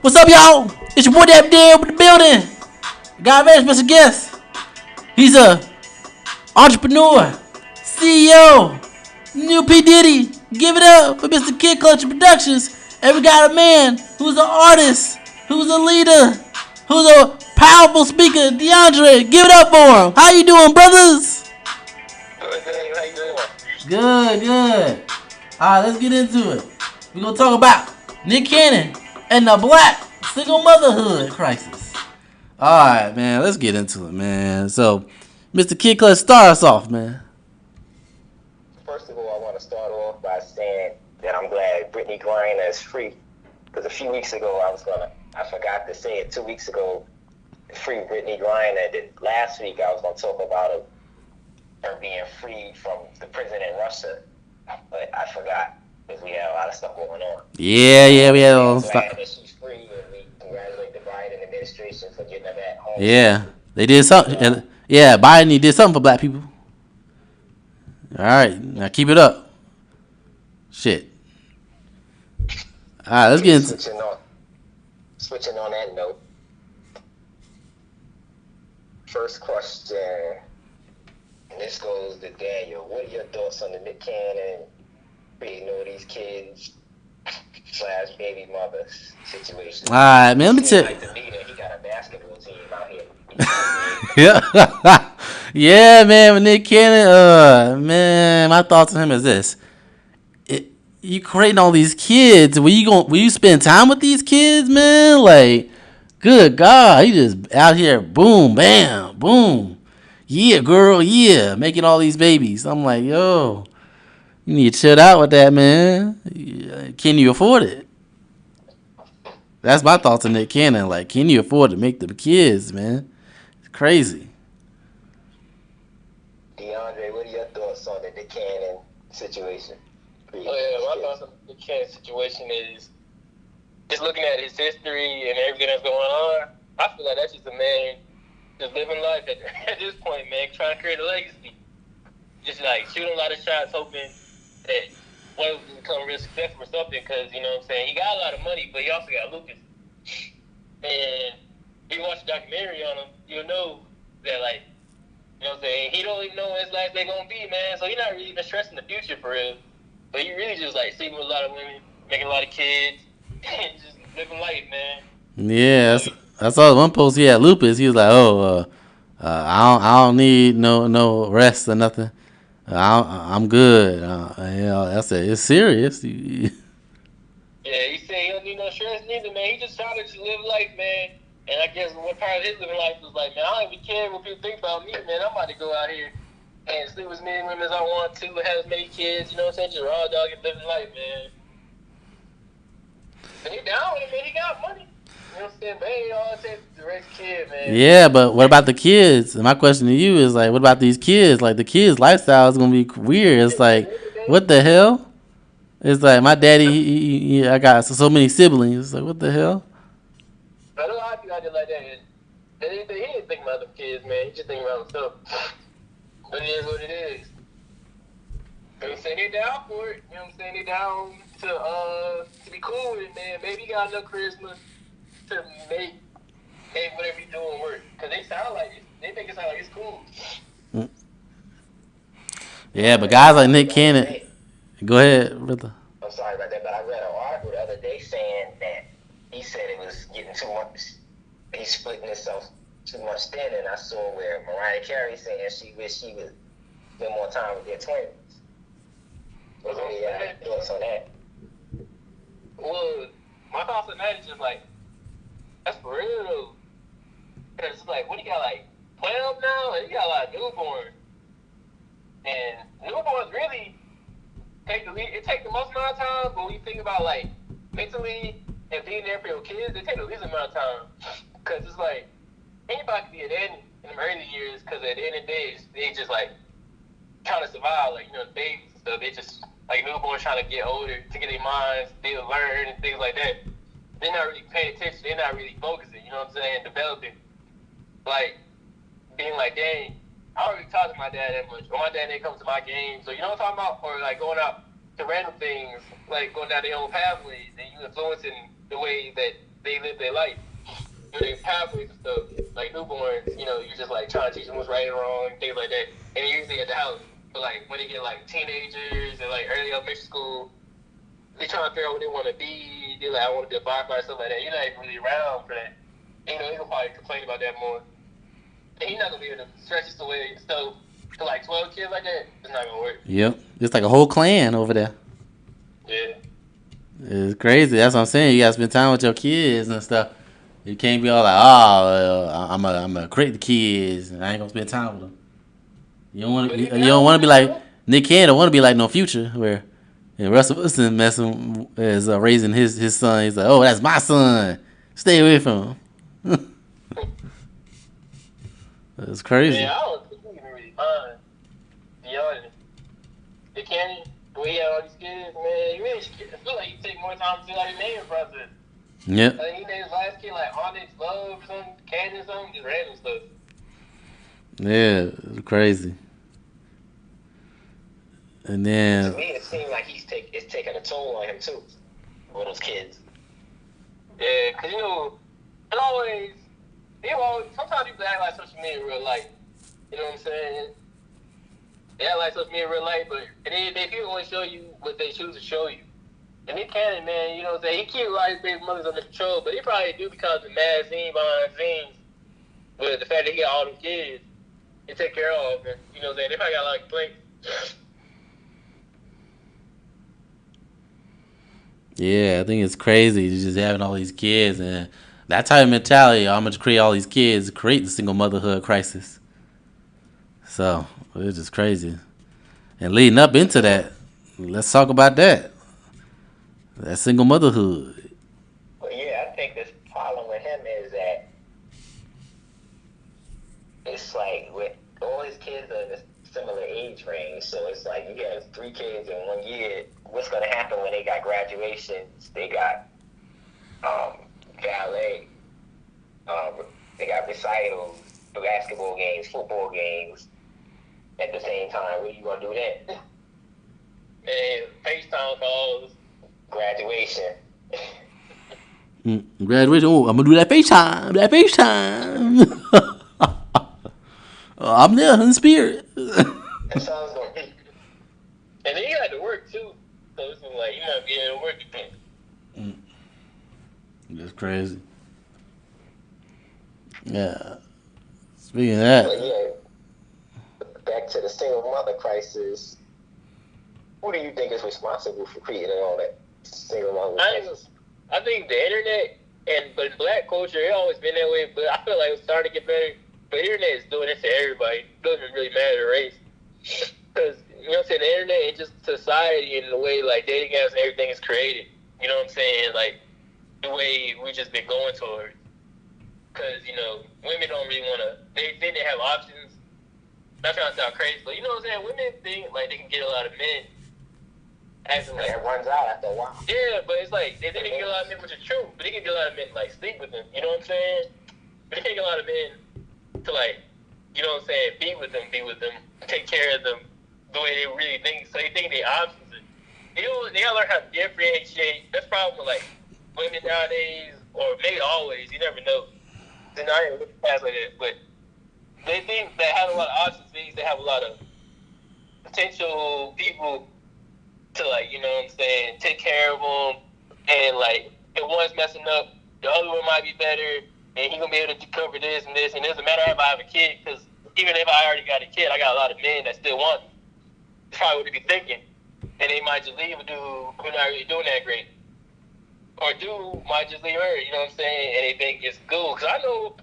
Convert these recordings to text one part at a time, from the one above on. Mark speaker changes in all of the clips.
Speaker 1: What's up, y'all? It's your boy Deondre with the building. Got a very special guest. He's a entrepreneur, CEO, new P Diddy. Give it up for Mr. Kid Klutch Productions. And we got a man who's an artist, who's a leader, who's a powerful speaker, Deondre. Give it up for him. How you doing, brothers?
Speaker 2: Good, how you doing?
Speaker 1: Good. Alright, let's get into it. We're gonna talk about Nick Cannon and the black single motherhood crisis. Alright, man, let's get into it, man. So, Mr. Kid Klutch, start us off, man.
Speaker 2: First of all, I want to start off by saying that I'm glad Brittany Griner is free. Because a few weeks ago, I forgot to say it 2 weeks ago, free Brittany Griner. And then last week, I was going to talk about her being freed from the prison in Russia. But I forgot because we had a lot of stuff going on.
Speaker 1: Yeah, we had all
Speaker 2: stuff. That she's free, and we congratulate the Biden administration for getting her back home.
Speaker 1: Yeah, they did something. Yeah, Biden did something for black people. All right, now keep it up. Shit. All right, let's get into.
Speaker 2: Switching on that note. First question, and this goes to Daniel. What are your thoughts on the Nick Cannon creating all these kids / baby mothers situation?
Speaker 1: All right, man. Let me tell.
Speaker 2: Like to me that he got a basketball team out here.
Speaker 1: Yeah, man. With Nick Cannon, man, my thoughts on him is this: you creating all these kids. Will you spend time with these kids, man? Like, good God, he just out here, boom, bam, boom, yeah, girl, yeah, making all these babies. I'm like, yo, you need to chill out with that, man. Can you afford it? That's my thoughts on Nick Cannon. Like, can you afford to make them kids, man? It's crazy.
Speaker 2: Deondre, what are your thoughts on the Nick Cannon situation?
Speaker 3: My thoughts on the Nick Cannon situation is just looking at his history and everything that's going on. I feel like that's just a man just living life at this point, man, trying to create a legacy. Just like shooting a lot of shots, hoping that one of them become real successful or something. Because, you know what I'm saying, he got a lot of money, but he also got lupus. And if you watch the documentary on him, you'll know that, like, you know what I'm saying, he don't even know when his last day gonna be, man. So he's not really even stressing the future for real. But he really just like sleeping with a lot of women, making a lot of kids, and just living life, man.
Speaker 1: Yeah, I saw one post. He had lupus. He was like, I don't need no rest or nothing. I'm good. I said it's serious.
Speaker 3: Yeah, he said he don't need no stress neither, man. He just trying to just live life, man. And I guess one part of his living life was like, man, I don't even care what people think about me, man. I'm about to go out here and sleep with as many women as I want to, have as many kids, you know what I'm saying? Just raw dog and living life, man. And he down with it, man. He got money. You know what I'm saying? But hey, all it takes is to raise a kid, man.
Speaker 1: Yeah, but what about the kids? And my question to you is like, what about these kids? Like the kids' lifestyle is gonna be weird. It's like, what the hell? It's like my daddy. I got so many siblings. It's like, what the hell?
Speaker 3: I know a lot of people out there like that. He didn't think about them kids, man. He just thinking about himself. But it is what it is. You know what I'm saying? They down for it. You know what I'm saying? They down to be cool with it, man. Maybe he got enough charisma to make whatever he's doing work. Because they make it sound like it's cool.
Speaker 1: Yeah, but guys like Nick Cannon. Go ahead, brother.
Speaker 2: I'm sorry about that, but I read an article the other day saying that he said it was getting too much. He's splitting himself too much thin, and I saw where Mariah Carey saying she wished she would spend more time with their twins. What are your thoughts on that?
Speaker 3: Well, my thoughts on that is just like, that's for real though. Because it's like, what he got, like 12 now? And he got a lot of newborns. And newborns really take the most amount of time, but when you think about like mentally and being there for your kids, they take the least amount of time. Because it's like, anybody can be an end in the early years, because at the end of the day, they just like trying to survive, like, you know, the babies and stuff. They just, like, newborns trying to get older, to get their minds, they learn and things like that. They're not really paying attention, they're not really focusing, you know what I'm saying, developing. Like, being like, dang, I don't really talk to my dad that much, or my dad didn't come to my games, or you know what I'm talking about? Or like going out to random things, like going down their own pathways, and you influencing the way that they live their life. Their pathways and stuff. Like newborns, you know, you just like trying to teach them what's right and wrong, things like that. And they're usually at the house. But like when they get like teenagers and like early elementary school, they trying to figure out what they want to be. They're like, I want to be a firefighter, stuff like that. You're not even really around for that. And, you know, he'll probably complain about that more. And he's not gonna be able to stretch this away and stuff to like 12 kids like that. It's not gonna work.
Speaker 1: Yep, it's like a whole clan over there.
Speaker 3: Yeah.
Speaker 1: It's crazy. That's what I'm saying. You gotta spend time with your kids and stuff. You can't be all like, oh, I'm gonna create the kids, and I ain't gonna spend time with them. You don't want to. You don't want to be like Nick Cannon. Want to be like No Future, where Russell Wilson messing is raising his son. He's like, oh, that's my son. Stay away from him. It's crazy.
Speaker 3: Yeah, I don't think he even really mind. Deondre, Nick Cannon, the way he had all these kids, man, he really I feel like he take more time to do like the naming process.
Speaker 1: Yep.
Speaker 3: Like he named his last kid like Onyx Love or something, Cannon or something, just random stuff.
Speaker 1: Yeah, it's crazy. And then
Speaker 2: To me, it seems like it's taking a toll on him too, with those kids.
Speaker 3: Yeah, cause you know, sometimes people act like social media in real life. You know what I'm saying? They act like social media in real life, but they people only show you what they choose to show you. And Nick Cannon, man, you know what I'm saying? He keeps a lot of his baby mothers under control, but he probably do because of mad scene behind scenes with the fact that he got all them kids and take care of them. You know what I'm saying? They probably got a lot of complaints.
Speaker 1: yeah, I think it's crazy just having all these kids and that type of mentality. I'm gonna create all these kids, create the single motherhood crisis. So it's just crazy. And leading up into that, let's talk about that. That single motherhood.
Speaker 2: Well, yeah, I think this problem with him is that it's like with all his kids are in a similar age range, so it's like you get 3 kids in 1 year. What's gonna happen when they got graduations? They got ballet, they got recitals, basketball games, football games at the same time. What are you gonna do then?
Speaker 3: And FaceTime calls.
Speaker 2: Graduation.
Speaker 1: Graduation. Oh, I'm gonna do that FaceTime. I'm there in spirit.
Speaker 2: That sounds gonna be.
Speaker 3: And then he had to work too. So it's like, you might be able to work again.
Speaker 1: That's crazy. Yeah. Speaking of that.
Speaker 2: But yeah, back to the single mother crisis. Who do you think is responsible for creating all that single mother crisis?
Speaker 3: I think the internet, but in black culture, it always been that way, but I feel like it's starting to get better. But the internet is doing this to everybody. It doesn't really matter race. Because, you know what I'm saying, the internet and just society and the way, like, dating apps and everything is created. You know what I'm saying? Like, the way we just been going towards. Because, you know, women don't really want to, they think they have options. Not trying to sound crazy, but you know what I'm saying? Women think, like, they can get a lot of men. Acting like,
Speaker 2: it runs out after a while.
Speaker 3: yeah, but it's like, they think they can get a lot of men, which is true. But they can get a lot of men, like, sleep with them. You know what I'm saying? But they can get a lot of men to, like, you know what I'm saying, be with them, take care of them the way they really think. So they think they options. They gotta learn how to differentiate. That's the problem with, like, women nowadays, or maybe always, you never know. They're not even looking past like that, but they think that having a lot of options means they have a lot of potential people to, like, you know what I'm saying, take care of them, and, like, if one's messing up, the other one might be better, and he gonna be able to cover this and this, and it doesn't matter if I have a kid, because even if I already got a kid, I got a lot of men that still want me. That's probably what they be thinking, and they might just leave a dude who's not really doing that great, or dude might just leave her, you know what I'm saying, and they think it's cool, because I know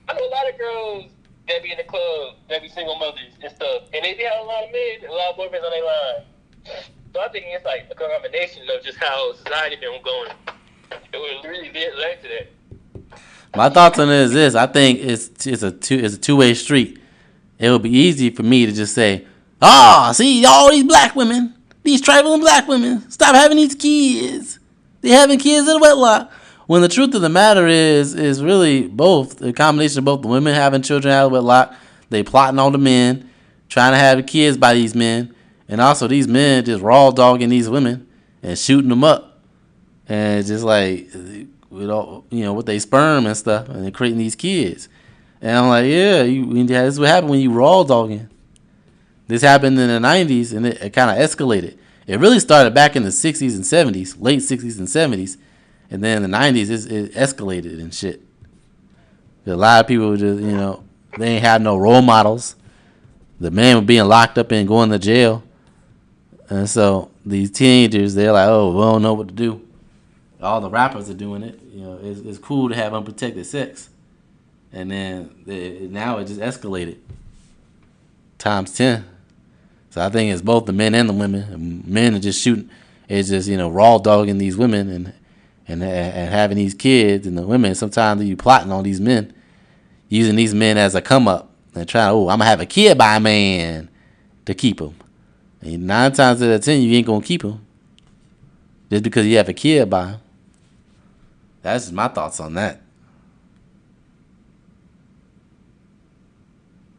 Speaker 3: a lot of girls that be in the club, that be single mothers and stuff, and they be having a lot of men, and a lot of boyfriends on their line. So I think it's like a combination of just how society been going. It would really led to that.
Speaker 1: My thoughts on it is this: I think it's a two-way street. It would be easy for me to just say, see all these black women, these tribal and black women, stop having these kids. They having kids in wedlock. When the truth of the matter is really both, a combination of both. The women having children out of wedlock, they plotting on the men, trying to have kids by these men, and also these men just raw dogging these women and shooting them up. And it's just like, with all, with their sperm and stuff, and they're creating these kids. And I'm like, yeah, this is what happened when you raw dogging. This happened in the 90s, and it kind of escalated. It really started back in the 60s and 70s, late 60s and 70s, and then in the 90s it escalated and shit. A lot of people just, they ain't have no role models. The men were being locked up and going to jail, and so these teenagers, they're like, oh, we don't know what to do. All the rappers are doing it. It's cool to have unprotected sex, and then now it just escalated times 10. So I think it's both the men and the women. Men are just shooting. It's just raw dogging these women and having these kids, and the women sometimes you plotting on these men, using these men as a come up and trying. Oh, I'm gonna have a kid by a man to keep him. And 9 times out of 10, you ain't gonna keep him just because you have a kid by him. That's just my thoughts on that.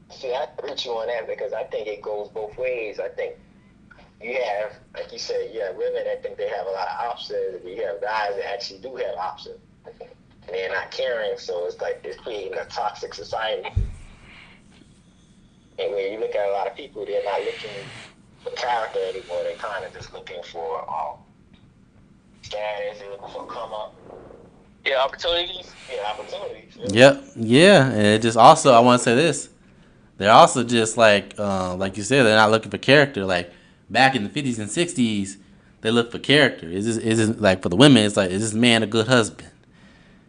Speaker 2: See, I agree with you on that because I think it goes both ways. I think you have, like you said, you have women that think they have a lot of options, and you have guys that actually do have options. And they're not caring, so it's like it's creating a toxic society. And when you look at a lot of people, they're not looking for character anymore. They're kind of just looking for status, they're looking for come up.
Speaker 3: Yeah, opportunities.
Speaker 1: Yep. Yeah. And it just also, I want to say this. They're also just like you said, they're not looking for character. Like back in the 50s and 60s, they look for character. Is this like for the women? It's like, is this man a good husband?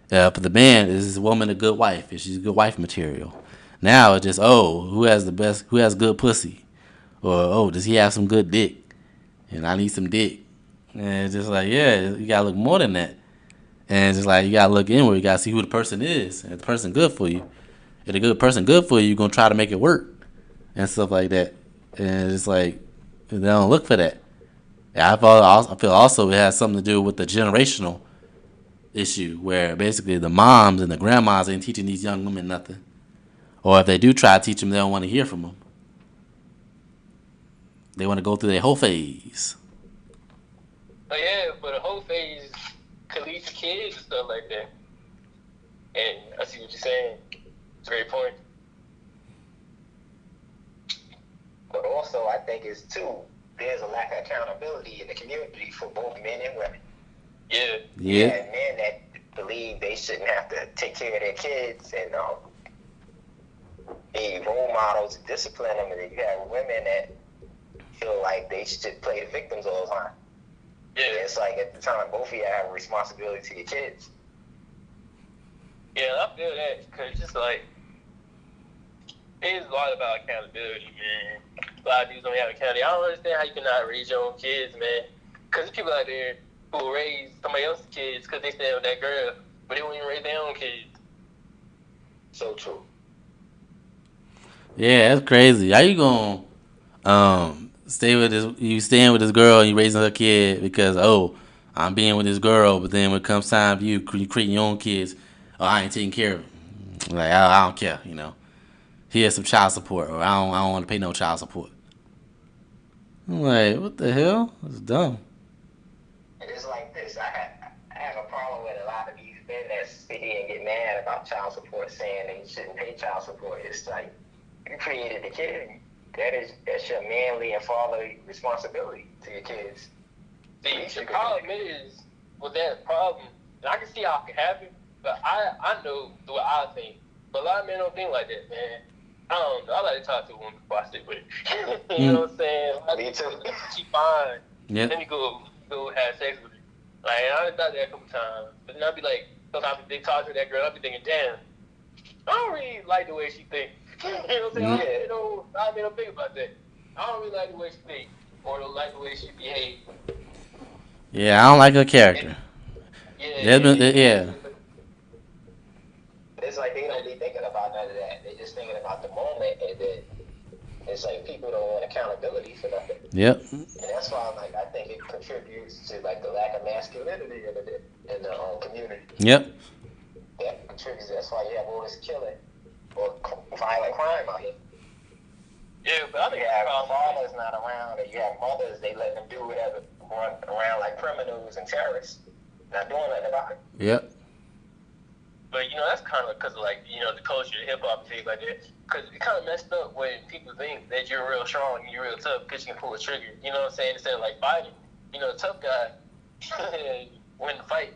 Speaker 1: For the man, is this woman a good wife? Is she good wife material? Now it's just, who has good pussy, or does he have some good dick? And I need some dick. And it's just like, yeah, you gotta look more than that. And it's just like you gotta look inward. You gotta see who the person is. And if the person good for you, if the good person good for you, you're gonna try to make it work and stuff like that. And it's like they don't look for that. I feel also it has something to do with the generational issue where basically the moms and the grandmas ain't teaching these young women nothing. Or if they do try to teach them, they don't want to hear from them. They want to go through their whole phase.
Speaker 3: Oh yeah, but the whole phase could lead to kids and stuff like that. And I see what you're saying. It's a great point.
Speaker 2: But also, I think it's there's a lack of accountability in the community for both men and women.
Speaker 3: Yeah.
Speaker 2: You have men that believe they shouldn't have to take care of their kids and be role models and discipline them, and then you have women that feel like they should play the victims all the time.
Speaker 3: Yeah.
Speaker 2: It's like at the time, both of you have a responsibility to your kids.
Speaker 3: Yeah, I feel that because it's just like it's a lot about accountability, man. A lot of dudes don't have accountability. I don't understand how you cannot raise your own kids, man. Because there's people out there who will raise somebody else's kids because they stand with that girl, but they won't even raise their own kids.
Speaker 2: So true.
Speaker 1: Yeah, that's crazy. How you gonna stay with this? You staying with this girl and you raising her kid because I'm being with this girl, but then when it comes time for you creating your own kids, I ain't taking care of them. Like I don't care, Here's some child support, or I don't want to pay no child support. I'm like, what the hell? That's dumb.
Speaker 2: It's like this. I have a problem with a lot of these men that sit here and get mad about child support, saying they shouldn't pay child support. It's like you created the kid. That's your manly and fatherly responsibility to your kids.
Speaker 3: See, the problem is with that problem, and I can see how it can happen, but I know the way I think. But a lot of men don't think like that, man. I don't know. I like to talk to a woman before I stick with it. You know what I'm saying?
Speaker 2: Me too.
Speaker 3: She fine.
Speaker 1: Yeah.
Speaker 3: Let me go have sex with her. Like, I done thought that a couple times. But then I'll be like, sometimes they talk to that girl, I'll be thinking, damn, I don't really like the way she think. You know what I'm saying? I don't think about that. I don't really like the way she think or don't like the way she behave.
Speaker 1: Yeah, I don't like her character.
Speaker 3: Yeah.
Speaker 2: It's like they don't be thinking about none of that. They just thinking about the moment, and then it's like people don't want accountability for nothing.
Speaker 1: Yep.
Speaker 2: And that's why, I think it contributes to the lack of masculinity in the community.
Speaker 1: Yep.
Speaker 2: That contributes. That's why you have all this killing or violent crime out here.
Speaker 3: Yeah, but I think
Speaker 2: you have fathers not around, and you have mothers. They let them do whatever, run around like criminals and terrorists, not doing nothing about it.
Speaker 1: Yep.
Speaker 3: But that's kind of because of the culture, hip hop, and things like that. Because it kind of messed up when people think that you're real strong and you're real tough because you can pull a trigger. You know what I'm saying? Instead of fighting, the tough guy win the fight.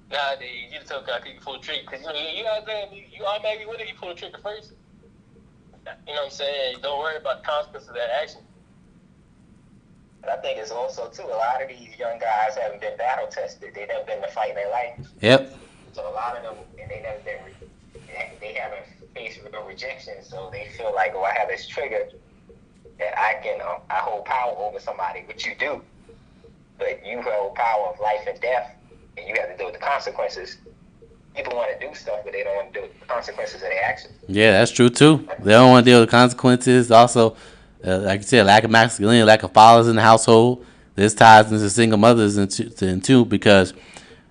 Speaker 3: Nowadays you the tough guy because you can pull a trigger. Because you automatically win if you pull the trigger first. You know what I'm saying? Don't worry about the consequences of that action.
Speaker 2: But I think it's also too, a lot of these young guys haven't been battle tested. They've never been to fight in their life.
Speaker 1: Yep.
Speaker 2: So a lot of them, and they haven't faced real rejection. So they feel like, I have this trigger that I hold power over somebody, which you do. But you hold power of life and death, and you have to deal with the consequences. People want to do stuff, but they don't want to deal with the consequences of their actions.
Speaker 1: Yeah, that's true too. They don't want to deal with the consequences. Also, like you said, lack of masculinity, lack of fathers in the household. This ties into single mothers into because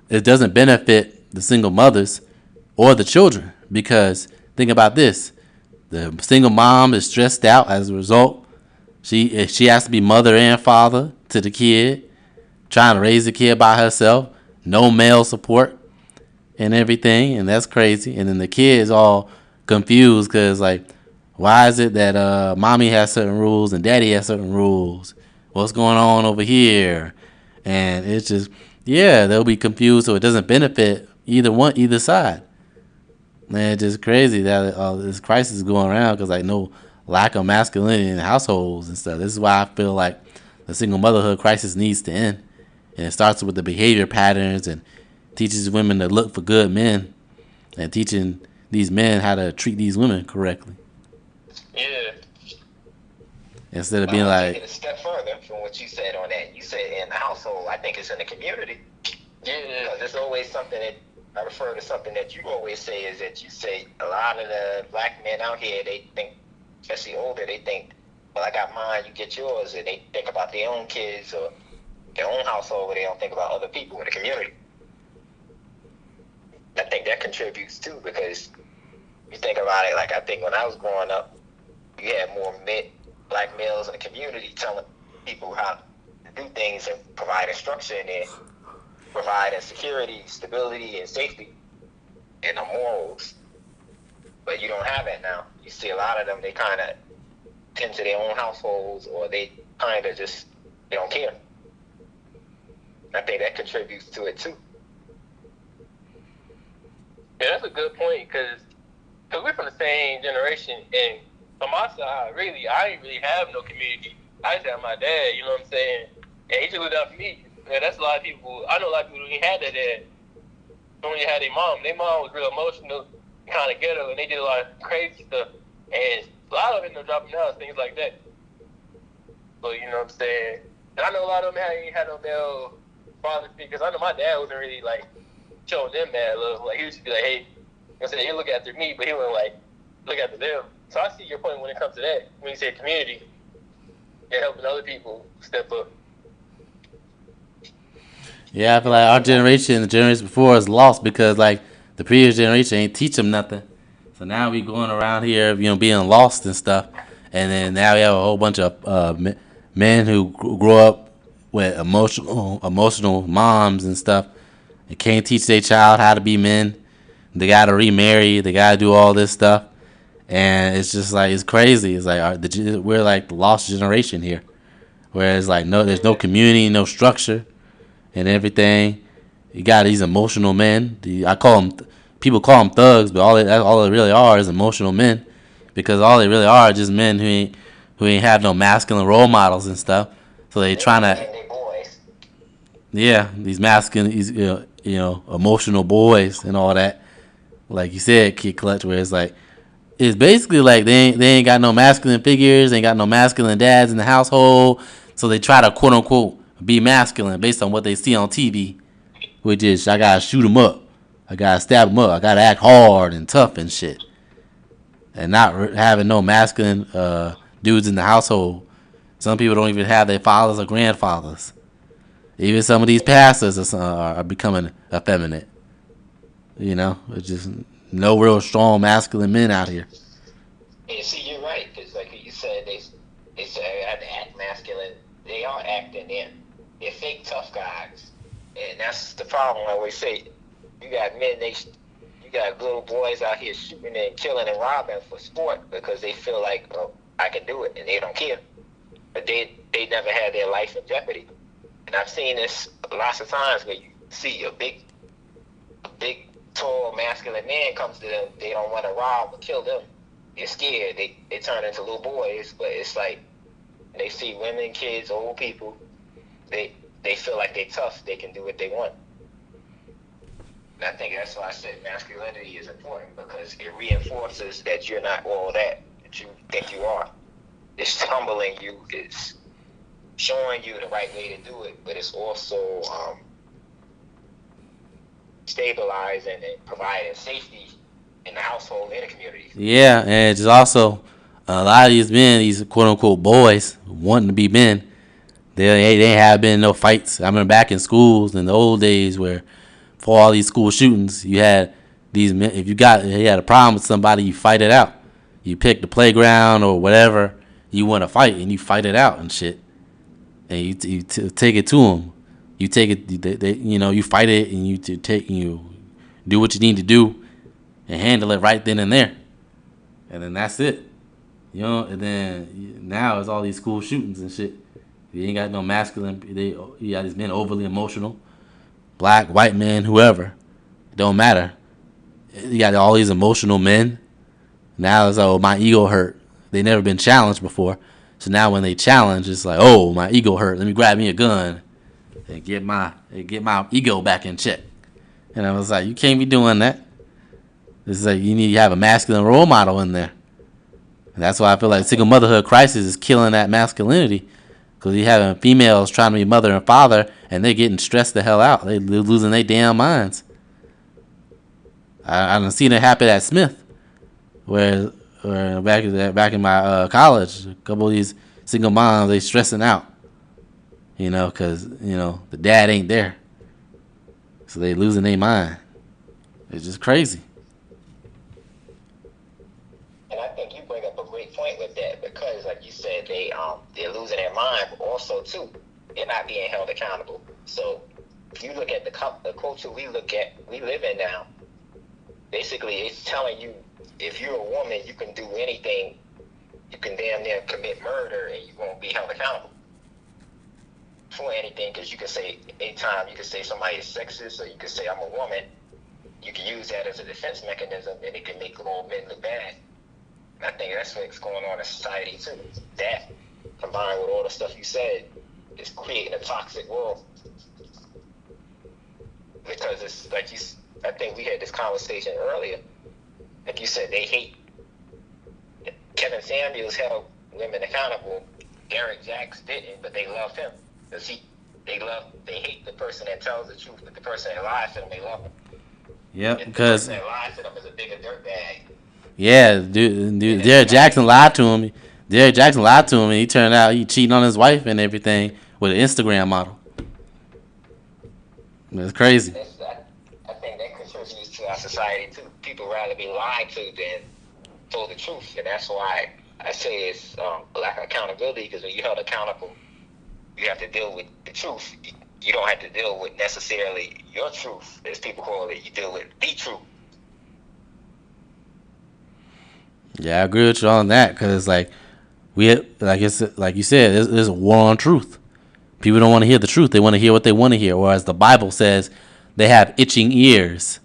Speaker 1: it doesn't benefit the single mothers or the children. Because think about this: the single mom is stressed out as a result. She has to be mother and father to the kid, trying to raise the kid by herself. No male support and everything, and that's crazy. And then the kids all confused because why is it that mommy has certain rules and daddy has certain rules? What's going on over here? And it's just they'll be confused, so it doesn't benefit either side. Man, it's just crazy that this crisis is going around because no lack of masculinity in households and stuff. This is why I feel like the single motherhood crisis needs to end, and it starts with the behavior patterns and teaches women to look for good men and teaching these men how to treat these women correctly.
Speaker 3: Yeah.
Speaker 2: Instead of being take it a step further from what you said on that. You said in the household. I think it's in the community. Yeah. Because there's always something that I refer to something that you always say is that you say a lot of the black men out here, they think, especially older, they think, well, I got mine, you get yours, and they think about their own kids or their own household, but they don't think about other people in the community. I think that contributes too, because you think about it, I think when I was growing up, you had more black males in the community telling people how to do things and providing structure and providing security, stability, and safety, and the morals. But you don't have that now. You see a lot of them, they kind of tend to their own households, or they kind of just, they don't care. I think that contributes to it too.
Speaker 3: Yeah, that's a good point, because we're from the same generation, and on my side, really, I didn't really have no community. I just had my dad, you know what I'm saying? And he just looked out for me. And that's a lot of people. I know a lot of people who had that dad. Only had their mom. Their mom was real emotional, kind of ghetto, and they did a lot of crazy stuff. And a lot of them ended up dropping out, things like that. So, you know what I'm saying? And I know a lot of them ain't had no male father figures. I know my dad wasn't really, showing them mad love. He used to be like, hey, you know what I'm saying, he look after me, but he wouldn't, look after them. So I see your point when it comes to that. When you say community, and helping other people step up.
Speaker 1: Yeah, I feel like our generation, the generation before, is lost because the previous generation ain't teach them nothing. So now we going around here, being lost and stuff, and then now we have a whole bunch of men who grow up with emotional moms and stuff, and can't teach their child how to be men. They got to remarry. They got to do all this stuff. And it's just it's crazy. It's we're the lost generation here. Whereas there's no community, no structure, and everything. You got these emotional men. People call them thugs, but all they really are is emotional men, because all they really are just men who ain't have no masculine role models and stuff. So they trying to, these masculine, these emotional boys and all that. Like you said, Kid Klutch, where it's basically they ain't got no masculine figures, ain't got no masculine dads in the household, so they try to quote unquote be masculine based on what they see on TV, which is I gotta shoot them up, I gotta stab them up, I gotta act hard and tough and shit, and not having no masculine dudes in the household. Some people don't even have their fathers or grandfathers. Even some of these pastors are becoming effeminate. It's just no real strong masculine men out here.
Speaker 2: And see, you're right, because you said, they say I have to act masculine. They are acting. They're fake tough guys, and that's the problem. I always say, You got men, you got little boys out here shooting and killing and robbing for sport because they feel like, oh, I can do it, and they don't care. But they never had their life in jeopardy. And I've seen this lots of times where you see a big, tall, masculine man comes to them. They don't want to rob or kill them. They're scared. They turn into little boys. But it's like they see women, kids, old people. They feel like they're tough. They can do what they want. And I think that's why I said masculinity is important, because it reinforces that you're not all that you think you are. It's humbling you. It's showing you the right way to do it, but it's also stabilizing and providing safety in the household and the community.
Speaker 1: Yeah, and it's also a lot of these men, these quote unquote boys, wanting to be men. They have been no fights. I remember back in schools in the old days where, for all these school shootings, you had these men. If you had a problem with somebody, you fight it out. You pick the playground or whatever you want to fight, and you fight it out and shit. And you take it to them. You take it. You fight it, and you do what you need to do, and handle it right then and there. And then that's it. And then now it's all these school shootings and shit. You ain't got no masculine. You got these men overly emotional, black, white men, whoever. It don't matter. You got all these emotional men. Now it's like, oh, my ego hurt. They never been challenged before, so now when they challenge, it's like, oh, my ego hurt. Let me grab me a gun and get my ego back in check. And I was like, you can't be doing that. It's like you need to have a masculine role model in there. And that's why I feel like single motherhood crisis is killing that masculinity. Because you having females trying to be mother and father, and they're getting stressed the hell out. They're losing their damn minds. I done seen it happen at Smith, where back in my college, a couple of these single moms, they stressing out. Because the dad ain't there, so they losing their mind. It's just crazy.
Speaker 2: And I think you bring up a great point with that, because, like you said, they're losing their mind, but also too, they're not being held accountable. So if you look at the culture we live in now, basically it's telling you, if you're a woman, you can do anything. You can damn near commit murder and you won't be held accountable for anything, because you can say anytime, you can say somebody is sexist, or you can say I'm a woman. You can use that as a defense mechanism, and it can make all men look bad. And I think that's what's going on in society too. That, combined with all the stuff you said, is creating a toxic world. Because it's like I think we had this conversation earlier. Like you said, they hate. Kevin Samuels held women accountable. Derek Jacks didn't, but they love him. Because they hate the person that tells the truth, but the person that lies to them, they love him.
Speaker 1: Yep, because
Speaker 2: the person that lies to them is a bigger dirtbag.
Speaker 1: Yeah, dude, Derek Jackson lied to him. And he turned out he cheating on his wife and everything with an Instagram model. It's crazy.
Speaker 2: I think that contributes to our society too. People rather be lied to than told the truth, and that's why I say it's lack of accountability. Because when you're held accountable, you have to deal with the truth. You don't have to deal with necessarily your truth, as people call it. You deal with the truth.
Speaker 1: Yeah, I agree with you on that, because like you said, there's a war on truth. People don't want to hear the truth; they want to hear what they want to hear. Or as the Bible says, they have itching ears,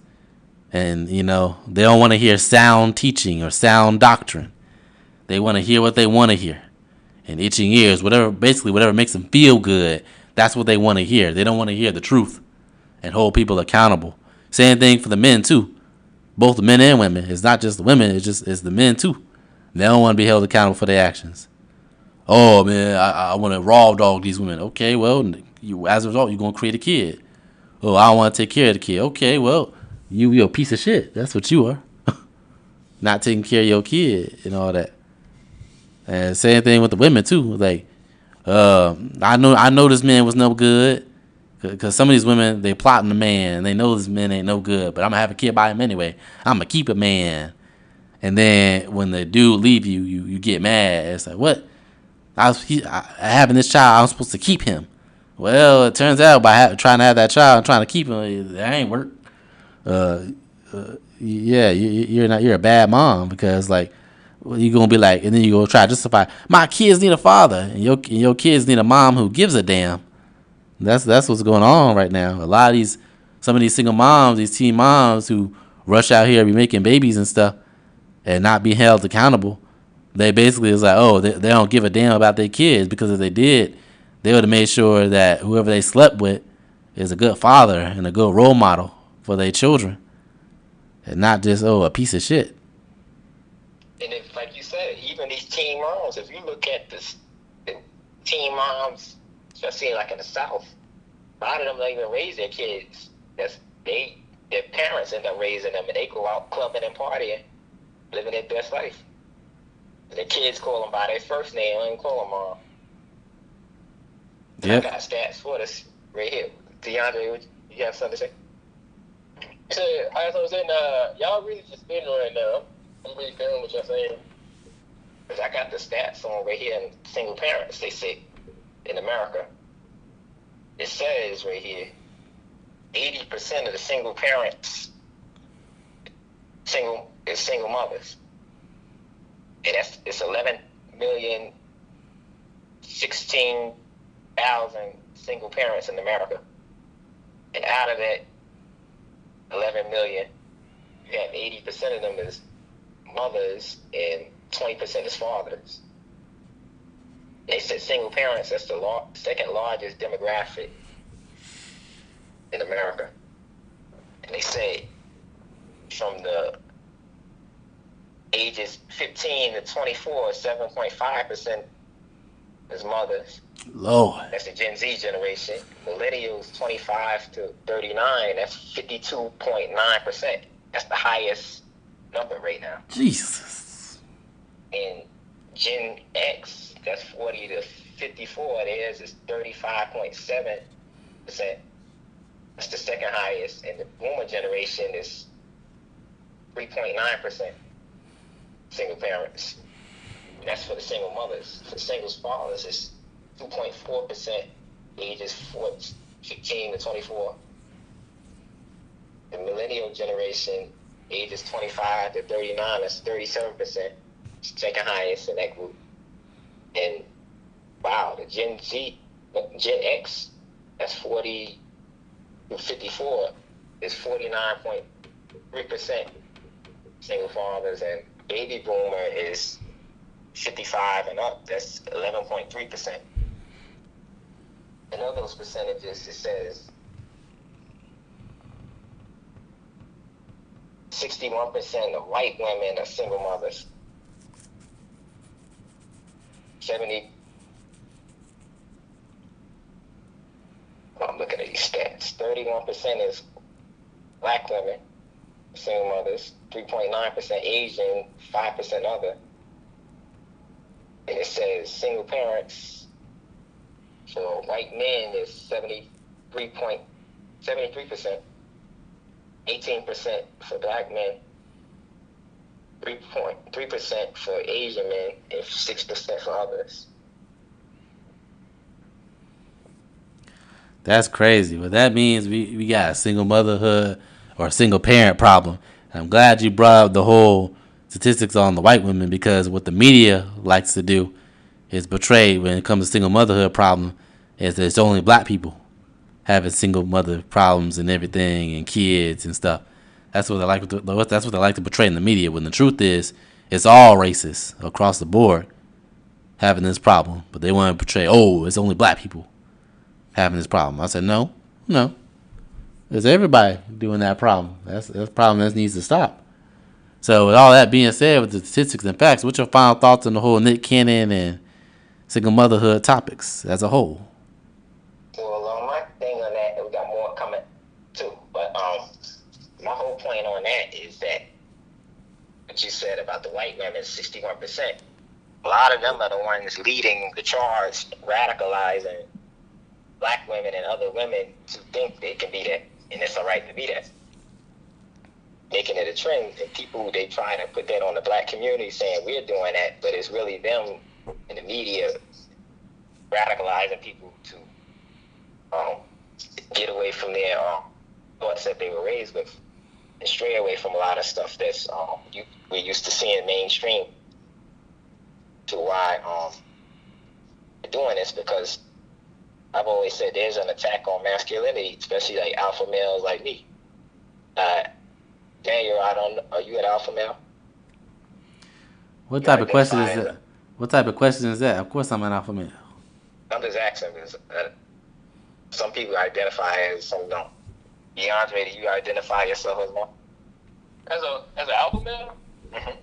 Speaker 1: and they don't want to hear sound teaching or sound doctrine. They want to hear what they want to hear, and itching ears, whatever makes them feel good. That's what they want to hear. They don't want to hear the truth and hold people accountable. Same thing for the men too. Both the men and women. It's not just the women. It's the men too. They don't want to be held accountable for their actions. Oh man, I want to raw dog these women. Okay, well, as a result, you're gonna create a kid. Oh, I don't want to take care of the kid. Okay, well, you're a piece of shit. That's what you are. Not taking care of your kid and all that. And same thing with the women too. Like, I know this man was no good. Because some of these women, they plotting the man, and they know this man ain't no good, but I'm going to have a kid by him anyway. I'm going to keep a man. And then when the dude leave you get mad. It's like, what? Having this child, I'm supposed to keep him. Well, it turns out by trying to have that child and trying to keep him, that ain't work. uh, yeah, you're a bad mom because like you're gonna be like, and then you go try to justify my kids need a father and your kids need a mom who gives a damn. That's what's going on right now. A lot of some of these single moms, these teen moms who rush out here be making babies and stuff and not be held accountable. They basically is like, oh, they don't give a damn about their kids because if they did, they would have made sure that whoever they slept with is a good father and a good role model for their children, and not just a piece of shit.
Speaker 2: And if, like you said, even these teen moms, if you look at the teen moms, especially like in the South, a lot of them don't even raise their kids. Their parents end up raising them, and they go out clubbing and partying, living their best life. And the kids call them by their first name, don't even call them mom. Yep. I got stats for this right here. Deondre, you have something to say?
Speaker 3: So, as I was saying, y'all really just spinning right now. I'm really feeling what y'all saying.
Speaker 2: Because I got the stats on right here in single parents, they say, in America. It says right here, 80% of the single parents is single mothers. And it's 11,016,000 single parents in America. And out of that 11 million, you have 80% of them is mothers and 20% is fathers. They said single parents, that's the second largest demographic in America. And they say from the ages 15 to 24, 7.5% is mothers.
Speaker 1: Lord.
Speaker 2: That's the Gen Z generation. Millennials 25 to 39, that's 52.9%. That's the highest number right now.
Speaker 1: Jesus.
Speaker 2: And Gen X, that's 40 to 54, theirs is 35.7%. That's the second highest. And the boomer generation is 3.9% single parents. And that's for the single mothers. For the single fathers, it's 2.4%, ages 15 to 24. The millennial generation, ages 25 to 39, that's 37%, second highest in that group. And wow, the Gen X, that's 40 to 54, is 49.3% single fathers, and baby boomer is 55 and up, that's 11.3%. And of those percentages, it says 61% of white women are single mothers. I'm looking at these stats. 31% is black women, single mothers. 3.9% Asian, 5% other. And it says single parents for white men is 73%. 18% for black men, 3.3% for Asian men, and 6% for others.
Speaker 1: That's crazy. What that means, we got a single motherhood or a single parent problem. And I'm glad you brought up the whole statistics on the white women, because what the media likes to do is portray when it comes to single motherhood problem is that it's only black people having single mother problems and everything and kids and stuff. That's what they like. That's what they like to portray in the media. When the truth is, it's all racists across the board having this problem. But they want to portray, oh, it's only black people having this problem. I said, no. It's everybody doing that problem. That's a problem that needs to stop. So with all that being said, with the statistics and facts, what's your final thoughts on the whole Nick Cannon and single motherhood topics as a whole?
Speaker 2: Well, my thing on that, we got more coming too. But my whole point on that is that what you said about the white women, 61%. A lot of them are the ones leading the charge, radicalizing black women and other women to think they can be that, and it's all right to be that. Making it a trend, and people, they try to put that on the black community, saying we're doing that, but it's really them in the media radicalizing people to get away from their thoughts that they were raised with. and stray away from a lot of stuff that's we're used to seeing mainstream. To why we're doing this, because I've always said there's an attack on masculinity, especially like alpha males like me. Daniel, are you an alpha male?
Speaker 1: What type of question is that? What type of question is that? Of course, I'm an alpha male.
Speaker 2: I'm just asking because some people identify as, some don't. Deondre, do you identify yourself as one?
Speaker 3: As an alpha male?
Speaker 2: Mm-hmm.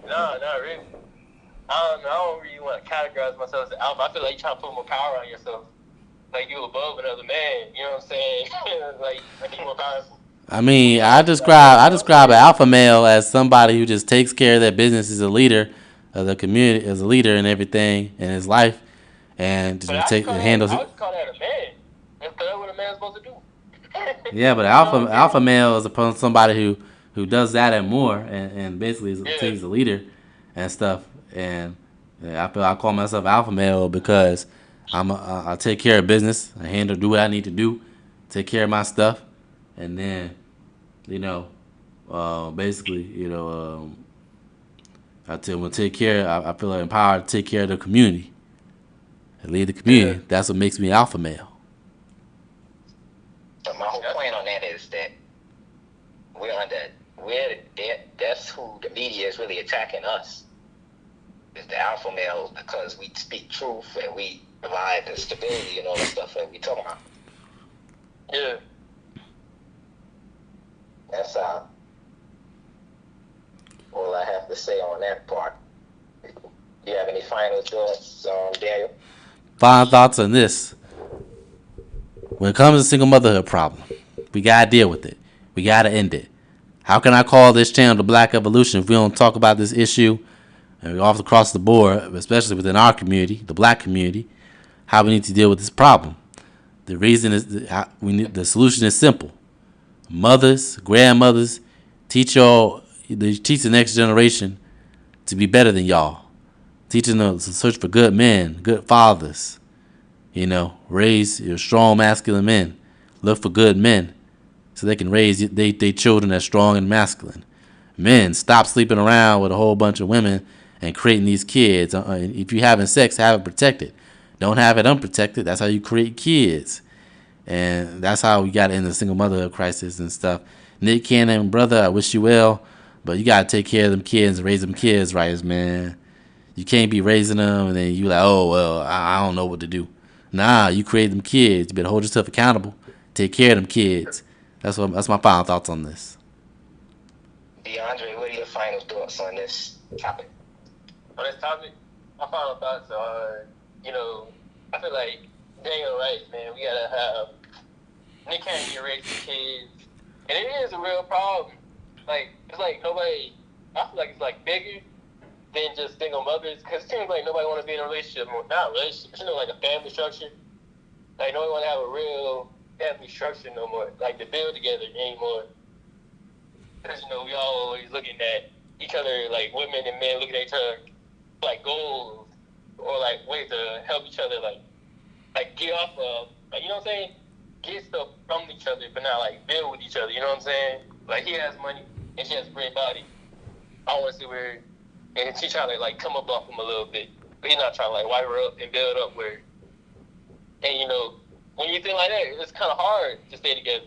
Speaker 3: No, not really. I don't really want to categorize myself as an alpha. I feel like you're trying to put more power on yourself. Like you above another man. You know what I'm saying? like you're more powerful.
Speaker 1: I mean, I describe an alpha male as somebody who just takes care of their business as a leader of the community, as a leader in everything in his life, and just handles it.
Speaker 3: I would call that a man. That's what a man's supposed to do.
Speaker 1: Yeah, but alpha male is upon somebody who does that and more, and basically takes the leader and stuff. And I feel I call myself alpha male because I take care of business, do what I need to do, take care of my stuff, and then basically I take care. I feel empowered to take care of the community and lead the community. Yeah. That's what makes me alpha male.
Speaker 2: So my whole point on that is that that's who the media is really attacking us, is the alpha males, because we speak truth and we provide the stability and all the stuff that we talking about.
Speaker 3: Yeah.
Speaker 2: That's all I have to say on that part. Do you have any final thoughts, Daniel?
Speaker 1: Final thoughts on this. When it comes to single motherhood problem, we gotta deal with it. We gotta end it. How can I call this channel the Black Evolution if we don't talk about this issue and all across the board, especially within our community, the black community, how we need to deal with this problem? The reason is the solution is simple. Mothers, grandmothers, teach the next generation to be better than y'all. Teaching them to search for good men, good fathers. Raise your strong masculine men. Look for good men so they can raise their children as strong and masculine. Men, stop sleeping around with a whole bunch of women and creating these kids. If you're having sex, have it protected. Don't have it unprotected. That's how you create kids. And that's how we got into the single motherhood crisis and stuff. Nick Cannon, brother, I wish you well, but you got to take care of them kids and raise them kids right, man. You can't be raising them and then you like, oh, well, I don't know what to do. Nah, you create them kids. You better hold yourself accountable. Take care of them kids. That's my final thoughts on this.
Speaker 2: Deondre, what are your final thoughts on this topic?
Speaker 3: On this topic, my final thoughts are, I feel like Daniel right, man. We gotta have Nick Cannon raise the kids, and it is a real problem. Like it's like nobody. I feel like it's like bigger than just single mothers, because it seems like nobody want to be in a relationship, not a relationship, like a family structure. Like nobody want to have a real family structure no more, like to build together anymore. Because we all always looking at each other, like women and men looking at each other like goals or like ways to help each other, like get off of, like, you know what I'm saying? Get stuff from each other, but not like build with each other. You know what I'm saying? Like he has money and she has a great body. I want to see where, and she trying to like come up off him a little bit, but he's not trying to like wipe her up and build up where. And when you think like that, it's kind of hard to stay together.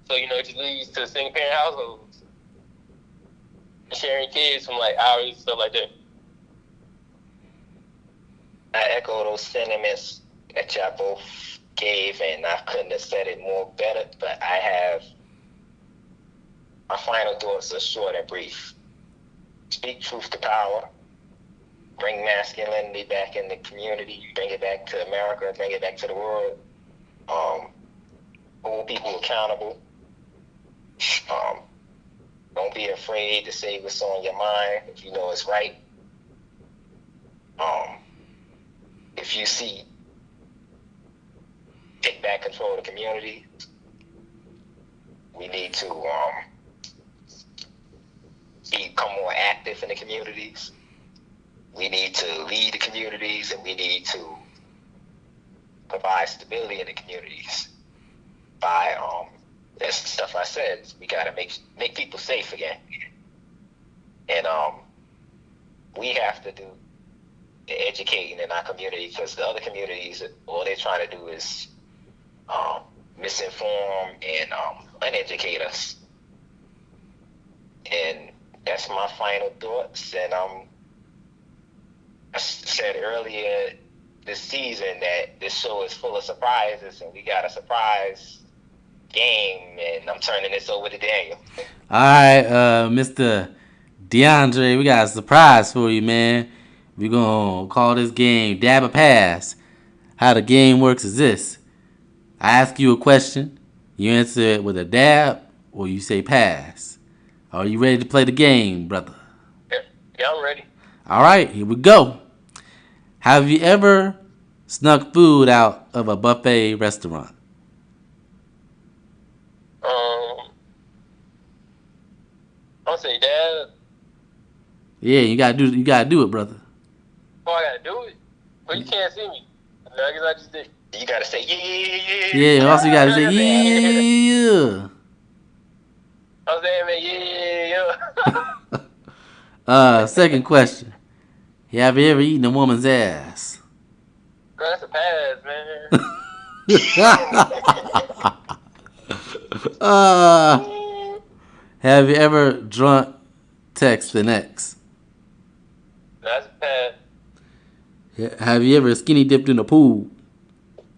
Speaker 3: So it just leads to single parent households, sharing kids from like hours and stuff like that.
Speaker 2: I echo those sentiments that y'all both gave, and I couldn't have said it more better, but I have my final thoughts are short and brief. Speak truth to power. Bring masculinity back in the community. Bring it back to America. Bring it back to the world. Hold people accountable. Don't be afraid to say what's on your mind if you know it's right. If you see, take back control of the community. We need to become more active in the communities. We need to lead the communities, and we need to provide stability in the communities by that's the stuff I said. We gotta make people safe again, and we have to do the educating in our community, because the other communities, all they're trying to do is misinform and uneducate us. And that's my final thoughts. And I said earlier this season that this show is full of surprises, and we got a surprise game. And I'm turning this over to Daniel.
Speaker 1: All right, Mr. Deondre, we got a surprise for you, man. We're going to call this game Dab or Pass. How the game works is this. I ask you a question. You answer it with a dab or you say pass. Are you ready to play the game, brother?
Speaker 3: Yeah, I'm ready.
Speaker 1: All right, here we go. Have you ever snuck food out of a buffet restaurant?
Speaker 3: I'll say Dad.
Speaker 1: Yeah, you gotta do it, brother.
Speaker 3: Oh, I gotta do it. But you can't see me. I guess I just did.
Speaker 2: You gotta say yeah.
Speaker 1: Yeah, also you gotta say yeah.
Speaker 3: I'm saying, man, yeah.
Speaker 1: Second question. Have you ever eaten a woman's ass?
Speaker 3: Bro, that's a pass, man.
Speaker 1: Have you ever drunk text an ex?
Speaker 3: That's a pass.
Speaker 1: Have you ever skinny dipped in a pool?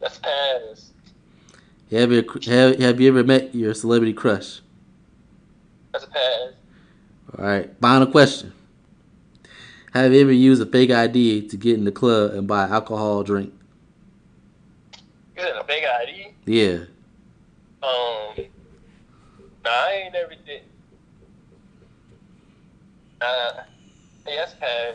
Speaker 3: That's a pass.
Speaker 1: Have you ever met your celebrity crush?
Speaker 3: That's a pass.
Speaker 1: All right, final question. Have you ever used a fake ID to get in the club and buy alcohol drink?
Speaker 3: You said a big ID?
Speaker 1: Yeah.
Speaker 3: Nah, I ain't never did. Yes, pass.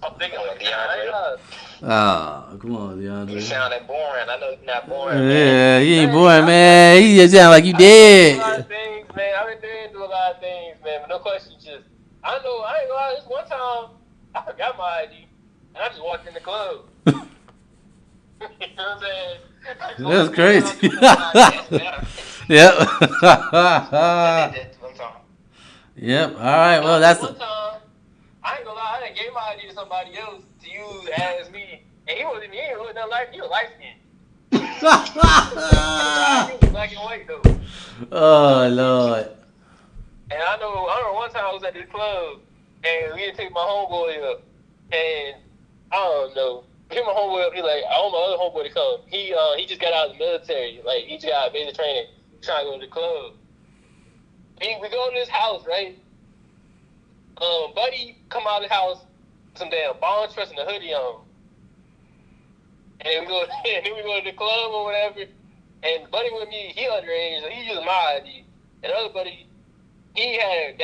Speaker 3: I'm thinking like Deondre.
Speaker 1: Oh, come on, Deondre.
Speaker 2: You sounding boring. I know you're not boring.
Speaker 1: Yeah, you ain't boring, man. You just sound like you dead.
Speaker 3: A lot of things, man. I've been doing a lot of things, man. But no question, just I ain't gonna lie. This one time, I forgot my ID, and I just walked in the club. You know what I'm saying?
Speaker 1: That's crazy. Yep. Yep. All right. Well, that's
Speaker 3: one time. I ain't gonna lie. I done gave my ID to somebody else to use as me, and he ain't look nothing like he was light skinned. He was black and white though.
Speaker 1: Oh Lord.
Speaker 3: And I know one time I was at this club and we had to take my homeboy up, and I don't know. Hit my homeboy up. He like, I want my other homeboy to come. He just got out of the military. Like he just got out of basic training, trying to go to the club. We go to this house, right? Buddy come out of the house, some damn bond trust and a hoodie on. And we go to the club or whatever. And Buddy with me, he underage, so he using my ID. And the other buddy, he had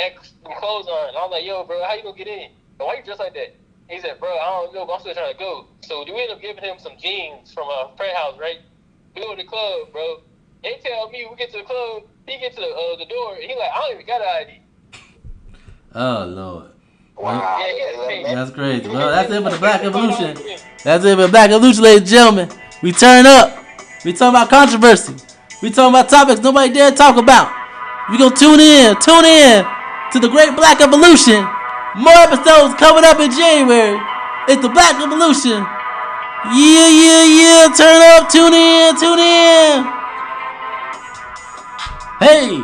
Speaker 3: some clothes on. And I was like, yo, bro, how you gonna get in? And why you dressed like that? He said, bro, I don't know, but I'm still trying to go. So we ended up giving him some jeans from a friend house, right? We go to the club, bro. They tell me we get to the club, he get to the door, and he like, I don't even got an ID.
Speaker 1: Oh Lord.
Speaker 2: Wow.
Speaker 3: Yeah.
Speaker 1: That's crazy. Well, that's it for the Black Evolution. That's it for Black Evolution, ladies and gentlemen. We turn up. We talking about controversy. We talking about topics nobody dare talk about. We gonna tune in to the Great Black Evolution. More episodes coming up in January. It's the Black Evolution. Yeah. Turn up. Tune in. Hey.